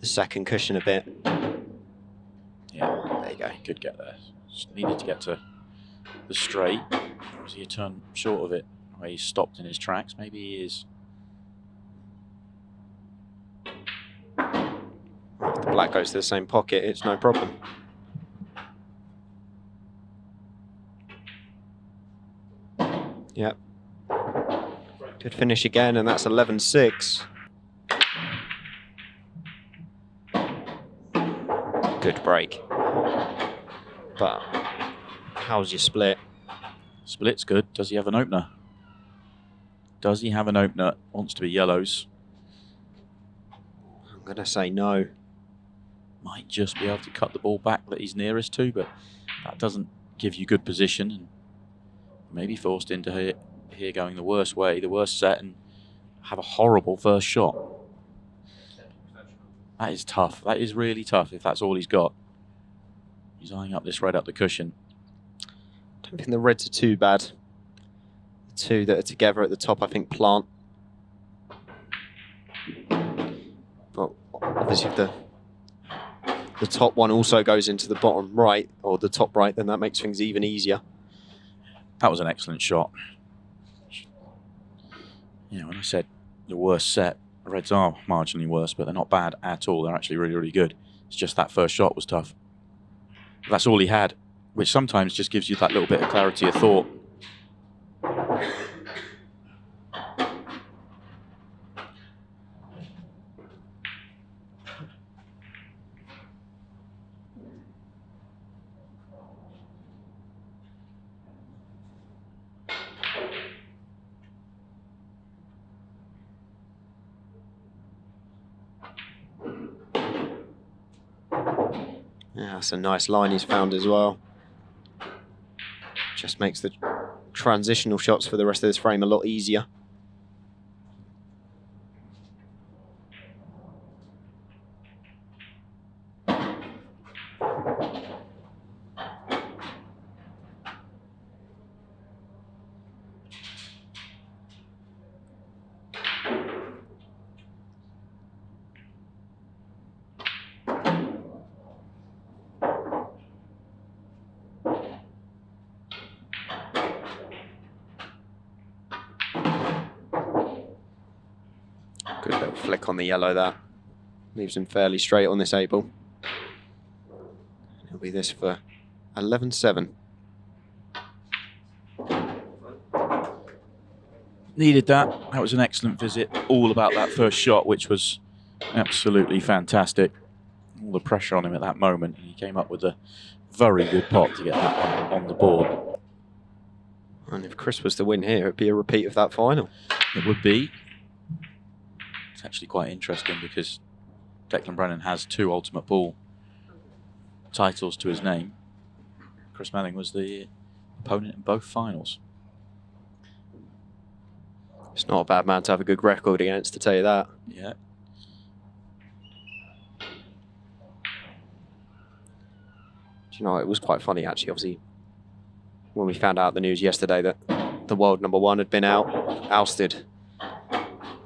the second cushion a bit. Yeah, there you go. He could get there. Just needed to get to the straight. Or was he a turn short of it? Where he stopped in his tracks? Maybe he is. If the black goes to the same pocket, it's no problem. Yep. Good finish again, and that's 11-6. Good break. But how's your split? Split's good. Does he have an opener? Does he have an opener? Wants to be yellows. I'm going to say no. Might just be able to cut the ball back that he's nearest to, but that doesn't give you good position, and maybe forced into here going the worst way, the worst set, and have a horrible first shot. That is tough. That is really tough if that's all he's got. He's eyeing up this red up the cushion. I don't think the reds are too bad. The two that are together at the top, I think, plant. But obviously if the top one also goes into the bottom right, or the top right, then that makes things even easier. That was an excellent shot. Yeah, when I said the worst set, the Reds are marginally worse, but they're not bad at all. They're actually really, really good. It's just that first shot was tough. But that's all he had, which sometimes just gives you that little bit of clarity of thought. Yeah, that's a nice line he's found as well. Just makes the transitional shots for the rest of this frame a lot easier. Good little flick on the yellow that leaves him fairly straight on this 8-ball. It'll be this for 11-7. Needed that. That was an excellent visit. All about that first shot, which was absolutely fantastic. All the pressure on him at that moment, and he came up with a very good pot to get that one on the board. And if Chris was to win here, it'd be a repeat of that final. It would be. It's actually quite interesting because Declan Brennan has 2 Ultimate Ball titles to his name. Chris Melling was the opponent in both finals. It's not a bad man to have a good record against, to tell you that. Yeah. Do you know, it was quite funny actually, obviously, when we found out the news yesterday that the world #1 had been ousted.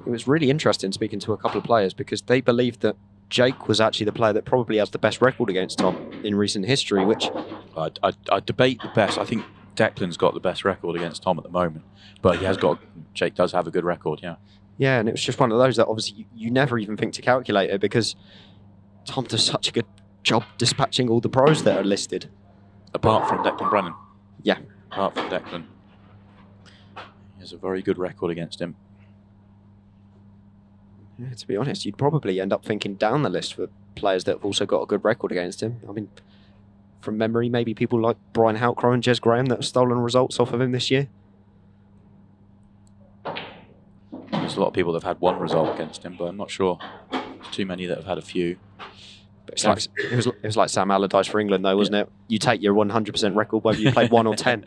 It was really interesting speaking to a couple of players because they believed that Jake was actually the player that probably has the best record against Tom in recent history, which... I debate the best. I think Declan's got the best record against Tom at the moment, but he has got... Jake does have a good record, yeah. Yeah, and it was just one of those that obviously you never even think to calculate it because Tom does such a good job dispatching all the pros that are listed. Apart from Declan Brennan. Yeah. Apart from Declan. He has a very good record against him. Yeah, to be honest, you'd probably end up thinking down the list for players that have also got a good record against him. I mean, from memory, maybe people like Brian Houtcrow and Jez Graham that have stolen results off of him this year. There's a lot of people that have had one result against him, but I'm not sure. There's too many that have had a few. But it's like, it was like Sam Allardyce for England, though, wasn't it? You take your 100% record whether you played 1 or 10.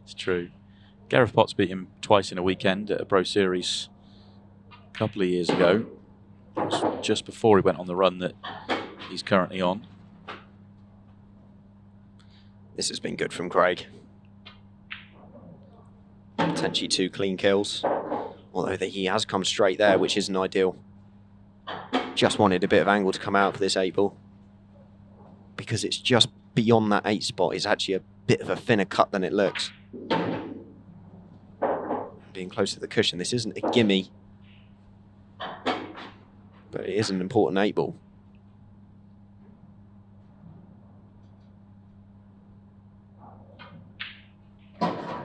It's true. 𝗪𝗓𝗄𝗃 beat him twice in a weekend at a Pro Series a couple of years ago. It was just before he went on the run that he's currently on. This has been good from Craig. Potentially 2 clean kills. Although he has come straight there, which isn't ideal. Just wanted a bit of angle to come out for this 8-ball. Because it's just beyond that 8 spot. It's actually a bit of a thinner cut than it looks. Being close to the cushion. This isn't a gimme. But it is an important 8-ball.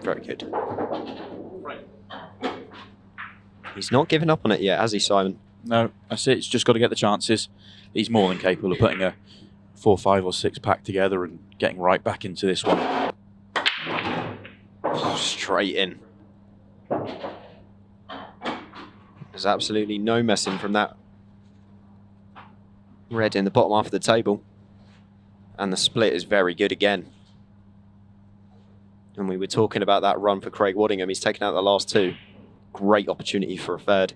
Very good. He's not giving up on it yet, has he, Simon? No, that's it. He's just got to get the chances. He's more than capable of putting a 4, 5 or 6 pack together and getting right back into this one. Straight in. There's absolutely no messing from that red in the bottom half of the table. And the split is very good again. And we were talking about that run for Craig Waddingham. He's taken out the last 2. Great opportunity for a third.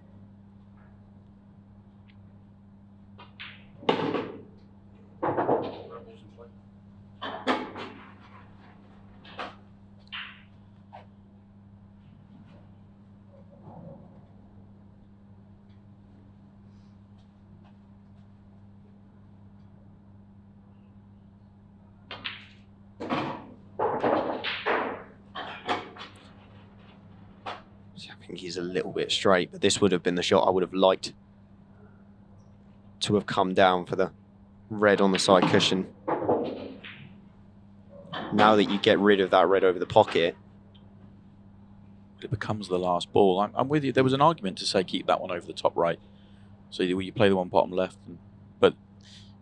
think he's a little bit straight, but this would have been the shot I would have liked to have come down for the red on the side cushion. Now that you get rid of that red over the pocket, it becomes the last ball. I'm with you. There was an argument to say keep that one over the top right. So you play the one bottom left, but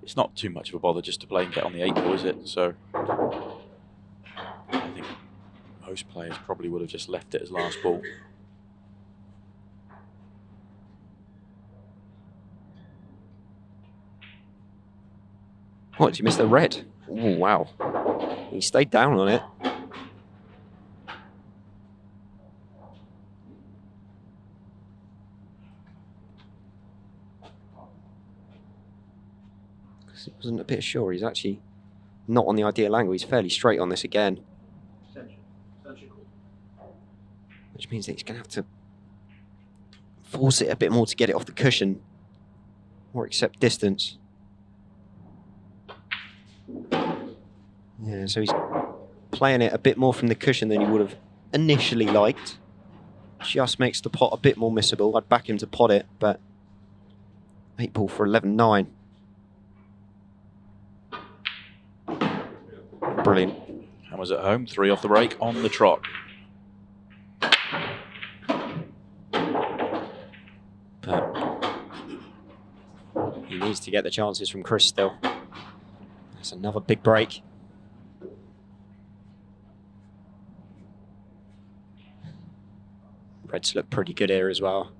it's not too much of a bother just to play and get on the 8 ball, is it? So I think most players probably would have just left it as last ball. What, did you miss the red? Oh, wow. He stayed down on it. Because he wasn't a bit sure. He's actually not on the ideal angle. He's fairly straight on this again. Which means that he's going to have to force it a bit more to get it off the cushion or accept distance. Yeah, so he's playing it a bit more from the cushion than he would have initially liked. Just makes the pot a bit more missable. I'd back him to pot it, but 8 ball for 11-9. Brilliant. Hammers at home, 3 off the break on the trot. But he needs to get the chances from Chris still. That's another big break. Reds look pretty good here as well.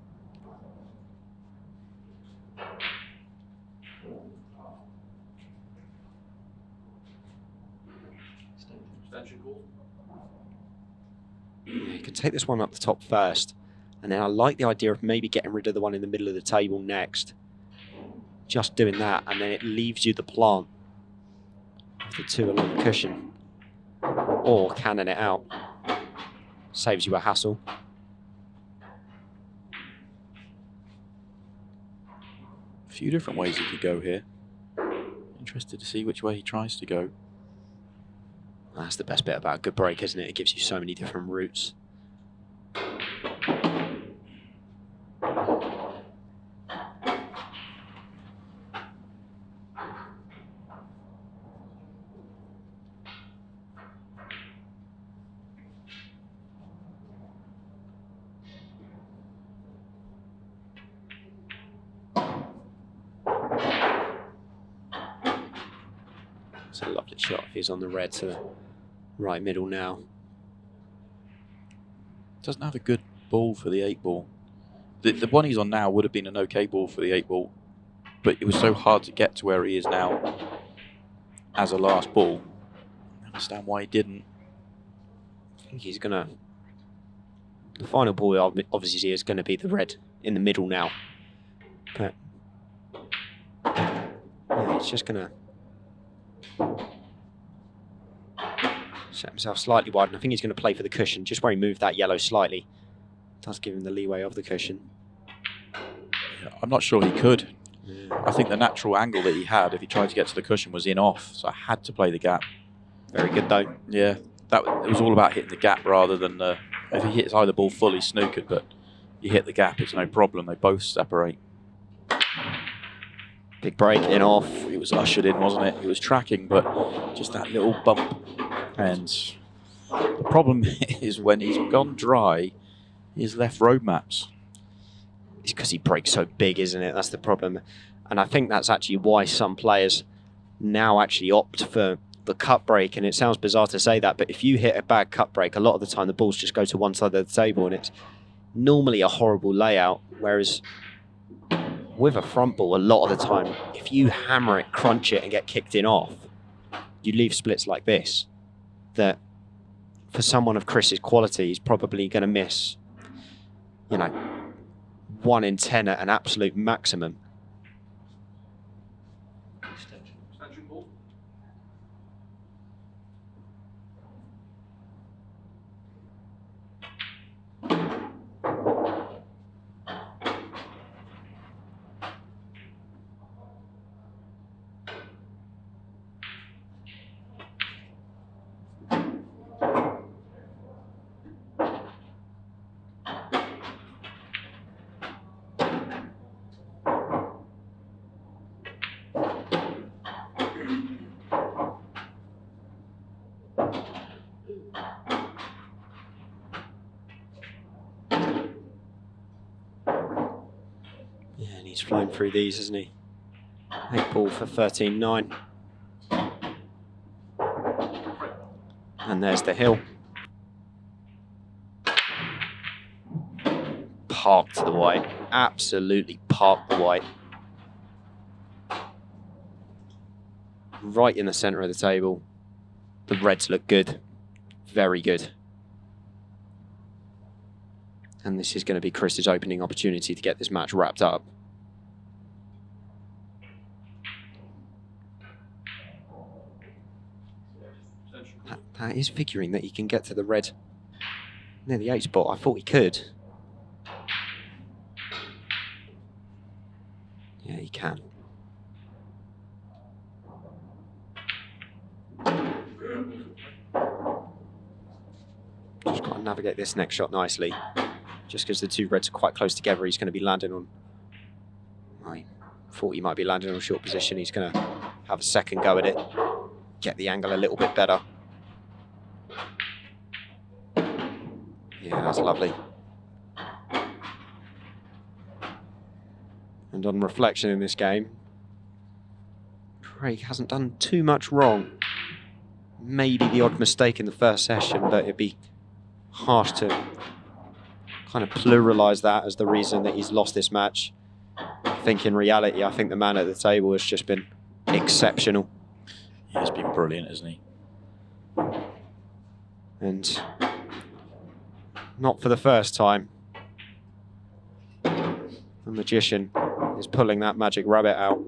You could take this one up the top first, and then I like the idea of maybe getting rid of the one in the middle of the table next. Just doing that, and then it leaves you the plant of the 2 along the cushion. Or cannon it out. Saves you a hassle. A few different ways he could go here. Interested to see which way he tries to go. That's the best bit about a good break, isn't it? It gives you so many different routes. It's a lovely shot if he's on the red to the right middle now. Doesn't have a good ball for the 8 ball. The one he's on now would have been an okay ball for the 8 ball, but it was so hard to get to where he is now as a last ball. I understand why he didn't. I think he's going to... The final ball obviously is going to be the red in the middle now. But yeah, he's just going to set himself slightly wide, and I think he's going to play for the cushion, just where he moved that yellow slightly. Does give him the leeway of the cushion. Yeah, I'm not sure he could. Yeah. I think the natural angle that he had, if he tried to get to the cushion, was in off, so I had to play the gap. Very good though. Yeah, it was all about hitting the gap rather than if he hits either ball fully snookered, but you hit the gap, it's no problem. They both separate. Big break in off. It was ushered in, wasn't it? It was tracking, but just that little bump. And the problem is when he's gone dry, he's left road maps. It's because he breaks so big, isn't it? That's the problem. And I think that's actually why some players now actually opt for the cut break. And it sounds bizarre to say that, but if you hit a bad cut break, a lot of the time the balls just go to one side of the table, and it's normally a horrible layout. Whereas with a front ball, a lot of the time, if you hammer it, crunch it, and get kicked in off, you leave splits like this that for someone of Chris's quality, he's probably going to miss, 1 in 10 at an absolute maximum. He's flown through these, hasn't he? 8 ball for 13-9. And there's the hill. Parked the white. Absolutely parked the white. Right in the centre of the table. The reds look good. Very good. And this is going to be Chris's opening opportunity to get this match wrapped up. That is figuring that he can get to the red near the 8 spot. I thought he could. Yeah, he can. Just got to navigate this next shot nicely. Just because the two reds are quite close together, he's going to be landing on... I thought he might be landing on a short position. He's going to have a second go at it. Get the angle a little bit better. Yeah, that's lovely. And on reflection in this game, Craig hasn't done too much wrong. Maybe the odd mistake in the first session, but it'd be harsh to kind of pluralise that as the reason that he's lost this match. I think in reality, I think the man at the table has just been exceptional. He has been brilliant, hasn't he? And not for the first time. The magician is pulling that magic rabbit out.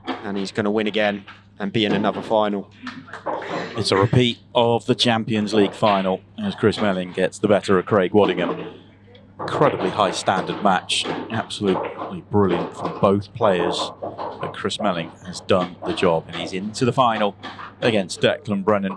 And he's going to win again and be in another final. It's a repeat of the Champions League final as Chris Melling gets the better of Craig Waddingham. Incredibly high standard match. Absolutely brilliant from both players. But Chris Melling has done the job and he's into the final against Declan Brennan